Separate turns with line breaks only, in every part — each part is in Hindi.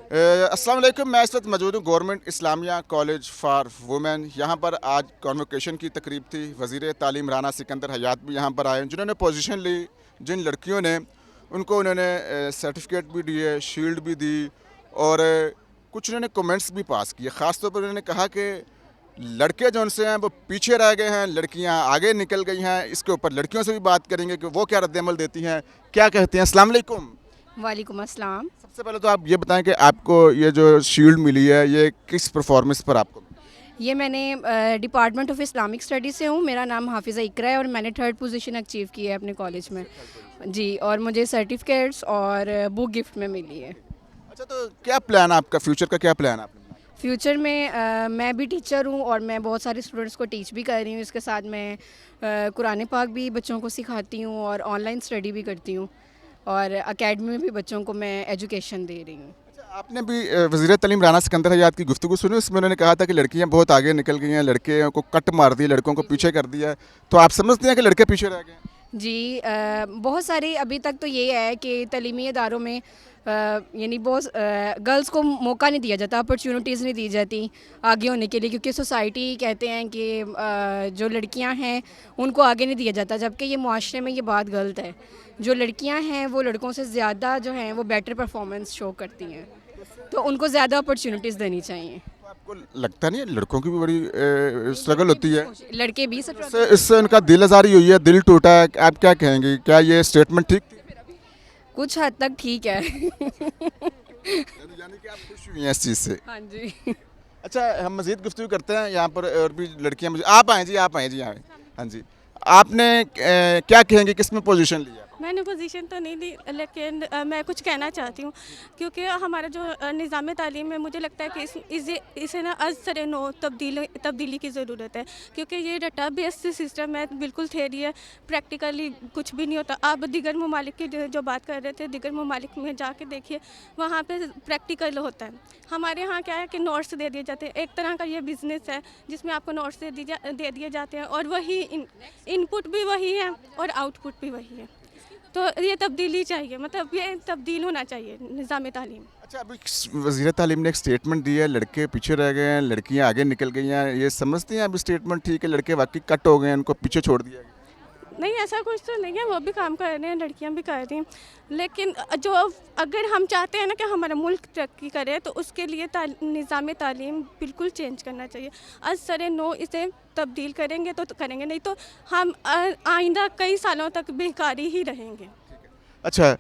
अस्सलाम वालेकुम। मैं इस वक्त मौजूद हूँ government Islamia college for women. यहाँ पर आज कॉन्वोकेशन की तकरीब थी। वज़ीर तालीम राना सिकंदर हयात भी यहाँ पर आए, जिन्होंने पोजीशन ली। जिन लड़कियों ने उनको उन्होंने सर्टिफिकेट भी दिए, शील्ड भी दी और कुछ उन्होंने कमेंट्स भी पास किए। ख़ास तौर पर उन्होंने कहा कि लड़के जो उनसे हैं वो पीछे रह गए हैं, लड़कियाँ आगे निकल गई हैं। इसके ऊपर लड़कियों से भी बात करेंगे कि वो क्या रद्द अमल देती हैं, क्या कहती हैं। अस्सलाम वालेकुम।
वालेकुम अस्सलाम।
सबसे पहले तो आप ये बताएं कि आपको ये जो शील्ड मिली है ये किस परफॉर्मेंस पर आपको मिली?
ये मैंने डिपार्टमेंट ऑफ इस्लामिक स्टडीज़ से हूँ। मेरा नाम हाफिज़ा इकरा है और मैंने 3rd पोजीशन अचीव की है अपने कॉलेज में जी। और मुझे सर्टिफिकेट्स और बुक गिफ्ट में मिली है।
अच्छा, तो क्या प्लान है आपका, फ्यूचर का क्या प्लान है आपने बनाया?
फ्यूचर में मैं भी टीचर हूँ और मैं बहुत सारे स्टूडेंट्स को टीच भी कर रही हूँ। इसके साथ मैं कुरान पाक भी बच्चों को सिखाती हूँ और ऑनलाइन स्टडी भी करती हूँ और एकेडमी में भी बच्चों को मैं एजुकेशन दे रही हूँ।
अच्छा, आपने भी वज़ीर तालीम राना सिकंदर हयात की गुफ्तगू सुनी, उसमें उन्होंने कहा था कि लड़कियां बहुत आगे निकल गई हैं, लड़के को कट मार दिया, लड़कों को पीछे कर दिया है। तो आप समझते हैं कि लड़के पीछे रह गए हैं?
जी बहुत सारी अभी तक तो ये है कि तलीमी इदारों में यानी बहुत गर्ल्स को मौका नहीं दिया जाता, अपॉर्चुनिटीज़ नहीं दी जाती आगे होने के लिए, क्योंकि सोसाइटी कहते हैं कि जो लड़कियां हैं उनको आगे नहीं दिया जाता, जबकि ये मुआशरे में ये बात गलत है। जो लड़कियां हैं वो लड़कों से ज़्यादा जो हैं वो बेटर परफॉर्मेंस शो करती हैं, तो उनको ज़्यादा अपॉर्चुनिटीज़ देनी चाहिए।
तो आपको लगता नहीं है लड़कों की भी बड़ी स्ट्रगल होती है?
लड़के भी
इससे उनका दिल आज़ारी हुई है, दिल टूटा है, आप क्या कहेंगे, क्या ये स्टेटमेंट ठीक थी?
कुछ हद तक ठीक है।
यानी कि आप खुश हुई हैं इस चीज़ से?
हाँ जी।
अच्छा, हम मज़ीद गुफ्तगू करते हैं। यहाँ पर और भी लड़कियाँ, मुझे आप आएँ जी, आप आएँ जी, आएँ। हाँ जी, आपने क्या कहेंगे, किस में पोजीशन लिया?
मैंने पोजीशन तो नहीं ली, लेकिन मैं कुछ कहना चाहती हूँ, क्योंकि हमारा जो निज़ाम तालीम में मुझे लगता है कि इसे ना असर नो तब्दीली की ज़रूरत है, क्योंकि ये डाटा बेस्ड सिस्टम है, बिल्कुल थ्योरी है, प्रैक्टिकली कुछ भी नहीं होता। आप दीगर ममालिक की जो बात कर रहे थे, दीगर ममालिक में जाके देखिए, वहाँ पे प्रैक्टिकल होता है। हमारे यहाँ क्या है कि नोट्स दे दिए जाते हैं, एक तरह का ये बिज़नेस है जिसमें आपको नोट्स दे दिए जाते हैं और वही इनपुट भी वही है और आउटपुट भी वही है। तो ये तब्दीली चाहिए, मतलब ये तब्दील होना चाहिए निज़ाम तालीम।
अच्छा, अभी वज़ीर तालीम ने एक स्टेटमेंट दी है, लड़के पीछे रह गए हैं, लड़कियां आगे निकल गई हैं। ये समझती हैं अभी स्टेटमेंट ठीक है, लड़के वाकई कट हो गए हैं, उनको पीछे छोड़ दिया गया?
नहीं, ऐसा कुछ तो नहीं है, वो भी काम कर रहे हैं, लड़कियां भी कर रही हैं, लेकिन जो अगर हम चाहते हैं ना कि हमारा मुल्क तरक्की करे, तो उसके लिए निज़ाम तालीम बिल्कुल चेंज करना चाहिए। असर नो इसे तब्दील करेंगे तो करेंगे, नहीं तो हम आइंदा कई सालों तक बेकारी ही रहेंगे।
अच्छा,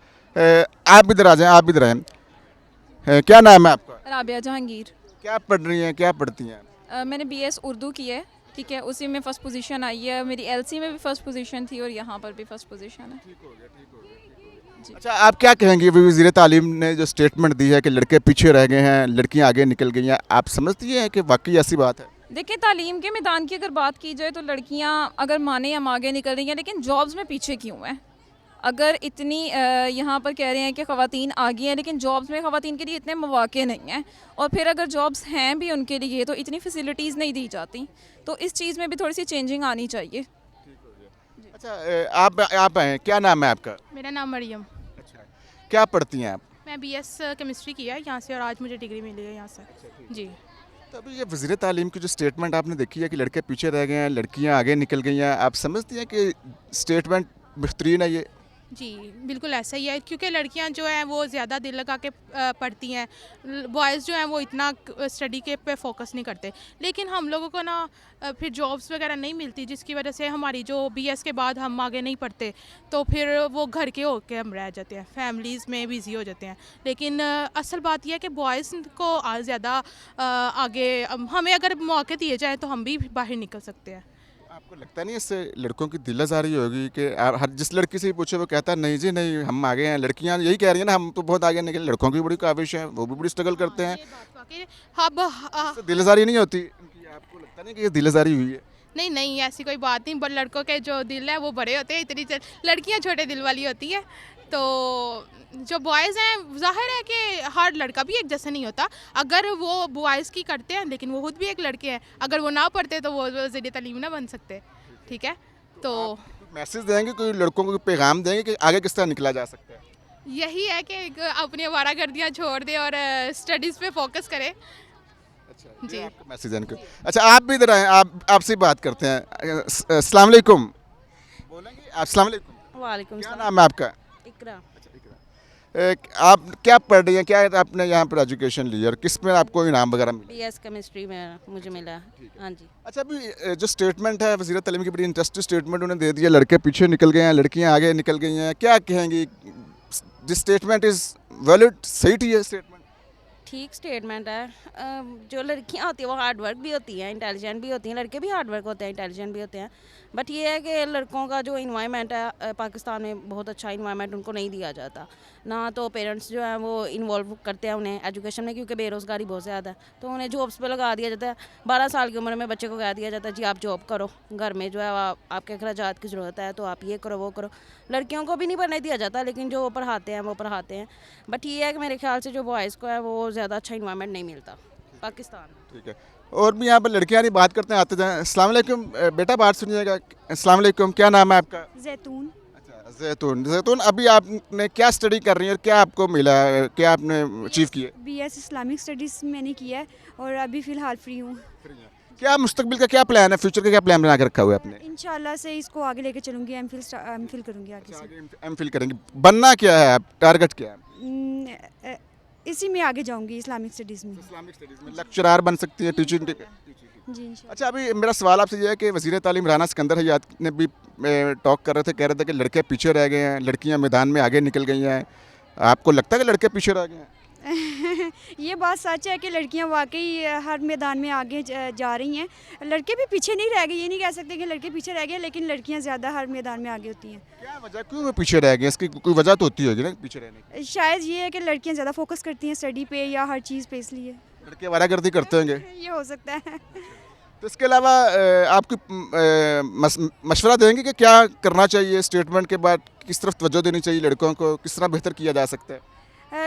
आप इधर आ जाएं, आप इधर आएँ। क्या नाम है आपका?
राबिया जहांगीर।
क्या पढ़ रही हैं, क्या पढ़ती हैं?
मैंने बीएस उर्दू की है, ठीक है, उसी में फ़र्स्ट पोजीशन आई है। मेरी एलसी में भी फ़र्स्ट पोजीशन थी और यहाँ पर भी फ़र्स्ट पोजीशन है।
अच्छा, आप क्या कहेंगे, वज़ीर तालीम ने जो स्टेटमेंट दी है कि लड़के पीछे रह गए हैं, लड़कियां आगे निकल गई हैं, आप समझती हैं कि वाकई ऐसी बात है?
देखिए, तालीम के मैदान की अगर बात की जाए तो लड़कियाँ अगर माने हम आगे निकल रही हैं, लेकिन जॉब्स में पीछे क्यों हैं? अगर इतनी यहाँ पर कह रहे हैं कि ख़वातीन आगे हैं, लेकिन जॉब्स में ख़वातीन के लिए इतने मौक़े नहीं हैं, और फिर अगर जॉब्स हैं भी उनके लिए तो इतनी फैसिलिटीज़ नहीं दी जाती। तो इस चीज़ में भी थोड़ी सी चेंजिंग आनी चाहिए।
अच्छा, आप हैं, क्या नाम है आपका?
मेरा नाम मरियम।
अच्छा, क्या पढ़ती हैं आप?
मैं बीएस केमिस्ट्री किया है यहाँ से और आज मुझे डिग्री मिली है यहाँ से जी।
तो अभी ये वज़ीर तालीम की जो स्टेटमेंट आपने देखी है कि लड़के पीछे रह गए हैं, लड़कियां आगे निकल गई हैं, आप समझती हैं कि स्टेटमेंट बेहतरीन है ये?
जी बिल्कुल ऐसा ही है, क्योंकि लड़कियां जो हैं वो ज़्यादा दिल लगा के पढ़ती हैं, बॉयज़ जो हैं वो इतना स्टडी के पे फोकस नहीं करते। लेकिन हम लोगों को ना फिर जॉब्स वगैरह नहीं मिलती, जिसकी वजह से हमारी जो बीएस के बाद हम आगे नहीं पढ़ते, तो फिर वो घर के होके हम रह जाते हैं, फैमिलीज़ में बिज़ी हो जाते हैं। लेकिन असल बात यह है कि बॉयज़ को ज़्यादा आगे हमें अगर मौके दिए जाएँ तो हम भी बाहर निकल सकते हैं।
आपको लगता नहीं इससे लड़कों की दिल आज़ारी होगी कि हर जिस लड़की से ही पूछे वो कहता है नहीं जी नहीं, हम आगे हैं। लड़कियां यही कह रही हैं ना, हम तो बहुत आगे निकले, लड़कों की बड़ी काविश है, वो भी बड़ी स्ट्रगल करते हैं।
अब
दिल आज़ारी नहीं होती इनकी? आपको लगता नहीं कि ये दिल आज़ारी हुई है?
नहीं नहीं, ऐसी कोई बात नहीं, पर लड़कों के जो दिल है वो बड़े होते हैं, इतनी लड़कियां छोटे दिल वाली होती है। तो जो बॉयज़ हैं, ज़ाहिर है कि हर लड़का भी एक जैसा नहीं होता। अगर वो बॉयज़ की करते हैं, लेकिन वो खुद भी एक लड़के हैं, अगर वो ना पढ़ते तो वो वज़ीर तालीम ना बन सकते, ठीक है। तो
मैसेज देंगे, कोई लड़कों को पैगाम देंगे कि आगे किस तरह निकला जा सकता है?
यही है कि अपनी आवारागर्दियाँ छोड़ दे और स्टडीज़ पे फोकस करे।
अच्छा
जी।
ये आपका मैसेज है इनको। अच्छा आप भी इधर आए, आप आपसे बात करते हैं। अस्सलाम वालेकुम बोलेंगे आप? अस्सलाम वालेकुम,
वालेकुम
क्या
सलाम।
नाम है आपका?
इकरा।
आप क्या पढ़ रही हैं, क्या आपने यहाँ पर एजुकेशन ली है और किस में आपको इनाम वगैरह मिला?
बीएस केमिस्ट्री में मुझे मिला। हाँ जी।
अच्छा अभी जो स्टेटमेंट है वज़ीर तालीम की, बड़ी इंटरेस्टिंग स्टेटमेंट उन्होंने दे दिया, लड़के पीछे निकल गए हैं लड़कियां आगे निकल गई हैं, क्या कहेंगी? दिस स्टेटमेंट इज़ वैलिड, सही थी ये स्टेटमेंट?
ठीक स्टेटमेंट है। जो लड़कियां होती हैं वो हार्ड वर्क भी होती हैं, इंटेलिजेंट भी होती हैं। लड़के भी हार्ड वर्क होते हैं, इंटेलिजेंट भी होते हैं। बट ये है कि लड़कों का जो इन्वायरमेंट है पाकिस्तान में, बहुत अच्छा इन्वायरमेंट उनको नहीं दिया जाता। ना तो पेरेंट्स जो हैं वो इन्वॉल्व करते हैं उन्हें एजुकेशन में, क्योंकि बेरोज़गारी बहुत ज़्यादा है। तो उन्हें जॉब्स पे लगा दिया जाता है। 12 साल की उम्र में बच्चे को कह दिया जाता है जी आप जॉब करो, घर में जो है आपके अखराजात की ज़रूरत है तो आप ये करो वो करो। लड़कियों को भी नहीं पढ़ने दिया जाता, लेकिन जो पढ़ाते हैं वो पढ़ाते हैं। बट ये है कि मेरे ख्याल से जो बॉयज़ को है वो ज़्यादा अच्छा इन्वायरमेंट नहीं मिलता पाकिस्तान में।
ठीक है, और भी यहाँ पर लड़कियाँ नहीं बात करते हैं, आते जाएँ। अस्सलाम वालेकुम बेटा, बात सुनिएगा। अस्सलाम वालेकुम, क्या नाम है आपका?
जैतून।
अच्छा जैतून, जैतून अभी आपने क्या स्टडी कर रही है और क्या आपको मिला है, क्या आपने अचीव किया?
बीएस इस्लामिक स्टडीज़ मैंने किया है और अभी फ़िलहाल फ्री हूँ।
क्या मुस्तकबिल का क्या प्लान है, फ्यूचर का क्या प्लान बना के रखा हुआ है आपने?
इंशाल्लाह से इसको आगे लेके चलूँगी, एमफिल करूँगी आगे से।
आगे एमफिल करेंगे, बनना क्या है आप, टारगेट क्या है?
इसी में आगे जाऊँगी, इस्लामिक स्टडीज़ में।
इस्लामिक स्टडीज़ में लेक्चरार बन सकती है, टीचिंग।
जी इंशाल्लाह।
अच्छा अभी मेरा सवाल आपसे ये है कि वज़ीर तालीम राना सिकंदर हयात ने भी टॉक कर रहे थे, कह रहे थे कि लड़के पीछे रह गए हैं, लड़कियां मैदान में आगे निकल गई हैं। आपको लगता है कि लड़के पीछे रह गए हैं?
ये बात सच है कि लड़कियां वाकई हर मैदान में आगे जा रही हैं। लड़के भी पीछे नहीं रह गए, ये नहीं कह सकते कि लड़के पीछे रह गए, लेकिन लड़कियां ज़्यादा हर मैदान में आगे होती हैं।
क्या वजह, क्यों वो पीछे रह गए? इसकी कोई वजह तो होती होगी ना पीछे रहने की।
शायद ये है कि लड़कियां ज़्यादा फोकस करती हैं स्टडी पे या हर चीज़ पे, इसलिए
लड़के आवारागर्दी करते होंगे।
ये हो सकता है।
तो इसके अलावा आप कोई मशवरा देंगे कि क्या करना चाहिए स्टेटमेंट के बाद, किस तरफ तवज्जो देनी चाहिए लड़कों को, किस तरह बेहतर किया जा सकता है?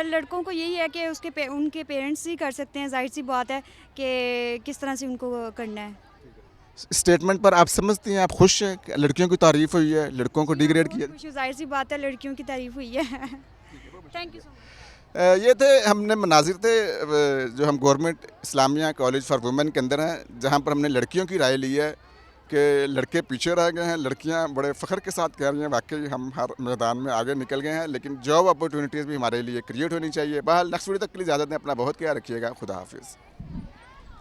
लड़कों को यही है कि उनके पेरेंट्स ही कर सकते हैं, जाहिर सी बात है कि किस तरह से उनको करना है।
स्टेटमेंट पर आप समझती हैं, आप खुश हैं कि लड़कियों की तारीफ हुई है, लड़कों को डिग्रेड किया?
जाहिर सी बात है, लड़कियों की तारीफ हुई है। Thank you so much.
ये थे हमने मनाजिर थे जो हम government Islamia college for women के अंदर हैं, जहाँ पर हमने लड़कियों की राय ली है कि लड़के पीछे रह गए हैं। लड़कियाँ बड़े फ़ख्र के साथ कह रही हैं वाकई हम हर मैदान में आगे निकल गए हैं, लेकिन जॉब अपॉर्चुनिटीज़ भी हमारे लिए क्रिएट होनी चाहिए। बहरहाल नेक्स्ट वीडियो तक के लिए इजाज़त दें, अपना बहुत ख्याल रखिएगा, खुदा हाफिज़।